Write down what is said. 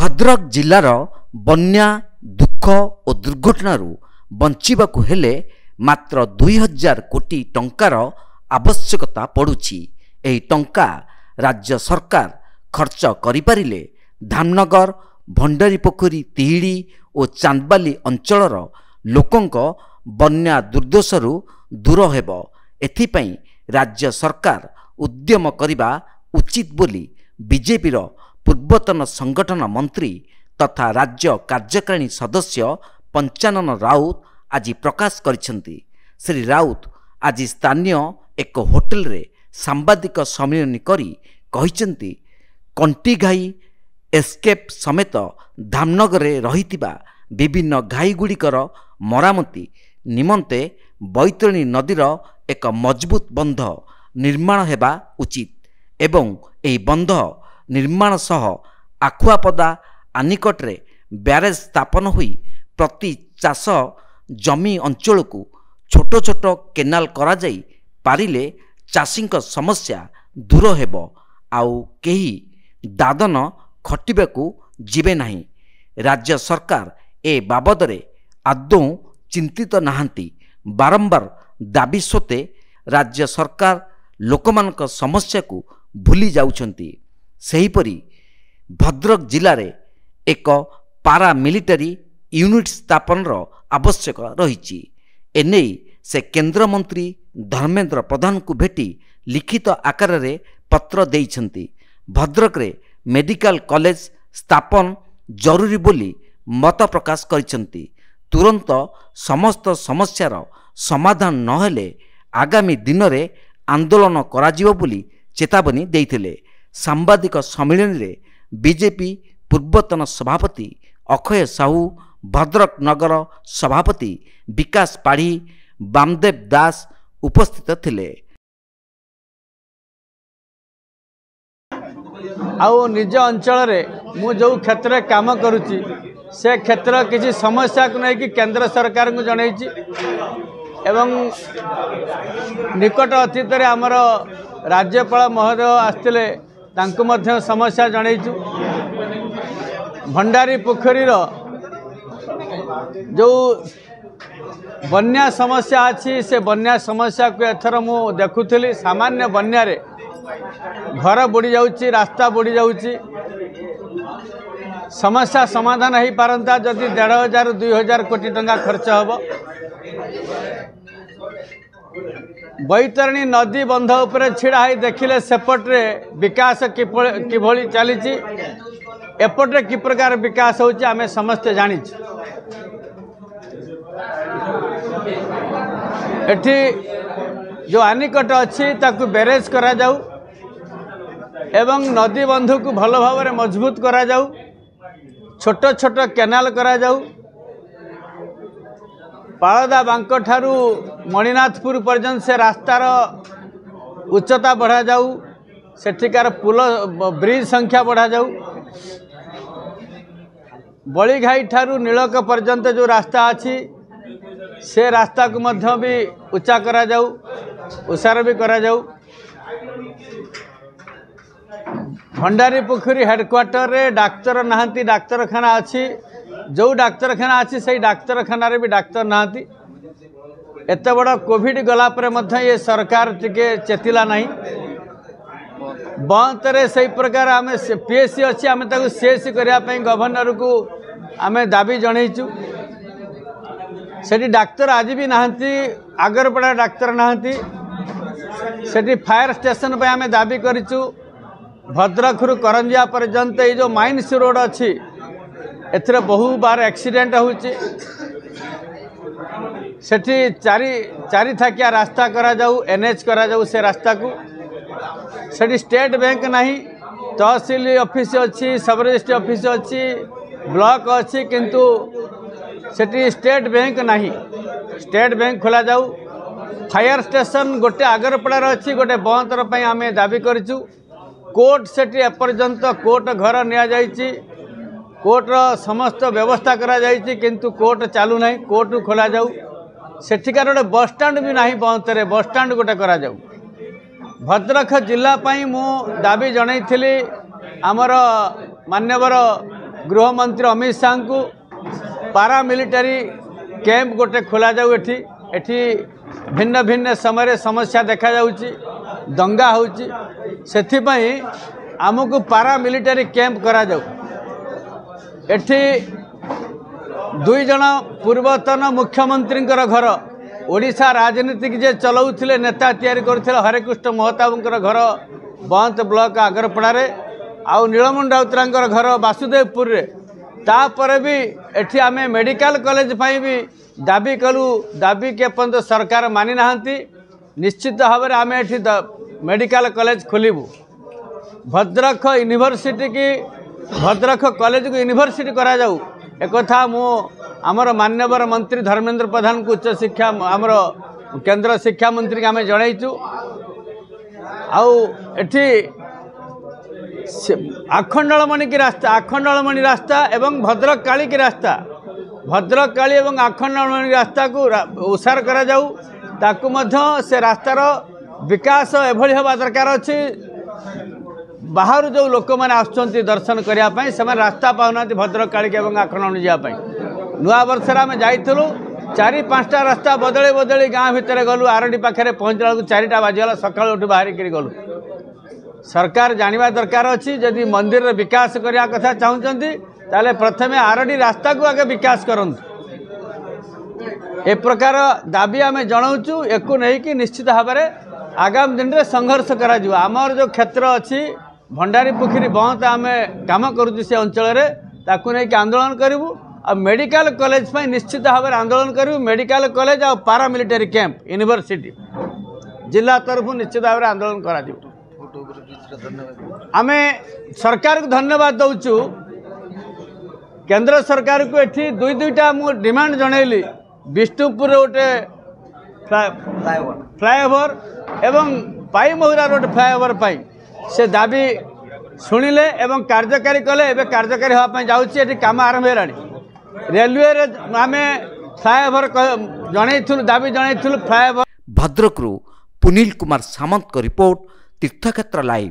भद्रक जिलार बन्या दुख और दुर्घटनारू बंचिबाकु हेले मात्र 2000 कोटी टंकार आवश्यकता पड़ुछि। एही टंका राज्य सरकार खर्च करिपारिले धामनगर, भंडारीपोखरी, तिहिड़ी और चांदबाली अंचलर लोकंक बन्या दुर्दशारू दूर हेबो। एथिपई राज्य सरकार उद्यम करिबा उचित बोली बीजेपीर पूर्वतन संगठन मंत्री तथा राज्य कार्यकारिणी सदस्य पंचानन राउत आज प्रकाश करिसेंती। श्री राउत आज स्थानीय एक होटेल रे सांबादिक सम्मेलन करी कहिसेंती कंटीघाई एस्केप समेत धामनगर रे रहितिबा विभिन्न घाईगुड़िकर मरामती निमंते बैतरणी नदीर एक मजबूत बंध निर्माण हेबा उचित एवं एही बंध निर्माण सह आखुआपदा आनिकटरे ब्यारेज स्थापन होई प्रति चाष जमी अंचल को छोट छोट केनाल करा जाई पारिले चाषींक समस्या दूर हेबो। आउ केही दादन खटिबाकू जिबे नाही। राज्य सरकार ए बाबदरे आदौ चिंतित नाहांती। बारंबार दाबी सत्वे राज्य सरकार लोकमानक समस्या को भूली जाउछंती। सेहीपरि भद्रक जिले में एक पारा मिलिटारी यूनिट स्थापन आवश्यक रही। एने से केंद्र मंत्री धर्मेंद्र प्रधान को भेटी लिखित आकार रे पत्र देइछंती। भद्रक रे मेडिकल कॉलेज स्थापन जरूरी बोली मत प्रकाश करिछंती। तुरंत समस्त समस्यार समाधान नहेले आगामी दिन में आंदोलन कराजिबो बोली चेतावनी देइथिले। सांबादिक सम्मेलन रे बीजेपी पूर्वतन सभापति अक्षय साहू, भद्रक नगर सभापति विकास पाढ़ी, बामदेव दास उपस्थित थिले। आउ निज अंचल रे मु जो क्षेत्र काम करुची से क्षेत्र किसी समस्या को नहीं कि केंद्र सरकार को जनईची एवं निकट अतीत रे आमर राज्यपाल महोदय आसते तांको मध्य समस्या जनईचु। भंडारी पोखरीर जो बन्या समस्या अच्छी से बन्या समस्या को एथर मु देखुली। सामान्य बन्या रे घर बुड़ी जाउची, रास्ता बुड़ी जाउची। समस्या समाधान हो पारंता जदि 1500-2000 कोटी टंका खर्च होबो। बैतरणी नदी बंध उपरे छिड़ा ही देखिले सेपट्रे विकास किभली चली एपट्रे कि प्रकार विकास होची आमे समस्ते जानी। एठी जो आनिकट अच्छी ताकू बैरेज करा जाऊ एवं नदी बंधु को भल भाव में मजबूत करा जाऊ। छोट छोट केनाल करा जाऊ। पाळदा बांक ठारू मणिनाथपुर पर्यंत से रास्तार उच्चता बढ़ा जाऊ। सेठिकार पुल ब्रिज संख्या बढ़ा जाऊ। बड़ीघाई ठारू नीलक पर्यंत जो रास्ता अच्छी से रास्ता को मध्य भी उच्चा करा जाऊ, उसार भी करा जाऊ। भंडारी पोखरी हेडक्वार्टर रे डाक्तर नहांती, डाक्तरखाना अच्छी। जो डाक्तरखाना अच्छी से डाक्तरखाना रे भी डाक्तर नहांती। एत बड़ कोविड गला पर मध्य ये सरकार टिके चेतिला नहीं। बंद रे सही प्रकार आम पीएससी अच्छी आम सीएससी करने गवर्नर को आम दाबी जनईचु। सेठी डाक्तर आज भी नहांती, आगरपड़ा डाक्तर नहांती। सेठी फायर स्टेशन पे आम दाबी करिचु। भद्रकरू करंजिया पर्यंत ये जो माइन्स रोड अच्छी एथरे बहु बार एक्सीडेंट होची। सेठी चारि थाकिया रास्ता करा जाऊ, एनएच करा जाऊ। से रास्ता को सेठी स्टेट बैंक नहीं, तहसील ऑफिस अच्छी, सब रजिस्ट्री ऑफिस अच्छी, ब्लॉक अच्छी, किंतु सेठी स्टेट बैंक नहीं। स्टेट बैंक खोला जाऊ। फायर स्टेशन गोटे आगरपड़ार अच्छी, गोटे बंतर आम दाबी करिचु। कोर्ट सेठी एपर्यंत कोर्ट घर निया जाइची। कोर्टर समस्त व्यवस्था करा जाइची, किंतु कोर्ट चालू नहीं। कोर्ट खोला जाऊ। सेठिकार गोटे बस स्टाण्ड भी नहीं, बंतरे बस स्टाण्ड गोटे करा जाऊ। भद्रक जिला मु दाबी जनईथिली आमर मान्यवर गृहमंत्री अमित शाह को पारामिलिटारी कैंप गोटे खोल जाऊ एठी भिन्न भिन्न समय समस्या देखा जाउची दंगा होउची सेथिपई आमको पारामिलिटारी कैंप करा जाऊ एठी 2 जन पूर्वतन मुख्यमंत्री घर ओडिशा राजनीति जे चलाउथिले नेता तैयारी करथिले हरेकृष्ण महताबंकर घर बंत ब्लॉक आगरपड़ारे आउ नीलमणि राउतरांकर घर वासुदेवपुर रे तापर भी एठी आमे मेडिकल कॉलेज पाई भी दाबी कलु दाबी के पर्यंत सरकार मानि नाहंती निश्चित भाव में आमे एठी मेडिकल कॉलेज खोलिबु भद्रक यूनिवर्सिटी की भद्रक कॉलेज को यूनिवर्सिटी करा जाऊ एक मु आमर मान्यवर मंत्री धर्मेंद्र प्रधान को उच्च शिक्षा आमर केंद्र शिक्षा मंत्री के आम जनईचु आठी आखंडलमणि की रास्ता आखंडलमणि रास्ता एवं भद्रक काली की रास्ता भद्रक काली एवं आखंडलमणि रास्ता को उसार करा जाऊ ताकू मध्य से रास्तार विकास एभली हवा दरकार अच्छी बाहर जो लोक मैंने आसुँच दर्शन करने से रास्ता पाऊना भद्रक काली एवं आखंडलमणि जावाई नुआ वर्ष आम जाइलु 4-5टा रास्ता बदली बदली गाँ भितर गलु आरडी पाखे पहुँचला 4टा बाजीगला सका बाहरिक गलु सरकार जानवा दरकार अच्छी जदि मंदिर विकास करने कथा चाहते ताले प्रथमे आरडी रास्ता को आगे विकास करूँ ए प्रकार दाबी आम जनाऊँ एकु नहीं कि निश्चित भाव में आगामी दिन में संघर्ष करा आमर जो क्षेत्र अच्छी भंडारी पोखरी बंद आम कम करुँ से अंचल नहीं आंदोलन करूँ और मेडिकल कॉलेज पर निश्चित भाव में आंदोलन करूँ मेडिकल कॉलेज और पारामिलिटारी कैंप यूनिवर्सिटी जिला तरफ निश्चित भाव में आंदोलन करा आमे सरकार को धन्यवाद दौचु केंद्र सरकार को एठी 2-2टा मु डिमांड जनइली विष्णुपुर गोटे फ्लाईओवर एवं पाई महुरा रोड फ्लाईओवर पाई से दाबी शुणिले एवं कार्यकारी कले एवं कार्यकारी होगापी जाऊँगी काम आरंभ है रेलवे आम फ्लाईओवर जनइलु दाबी जनइलु फ्लाईओवर भद्रकरू पुनील कुमार सामंत रिपोर्ट तीर्थक्षेत्र लाइव।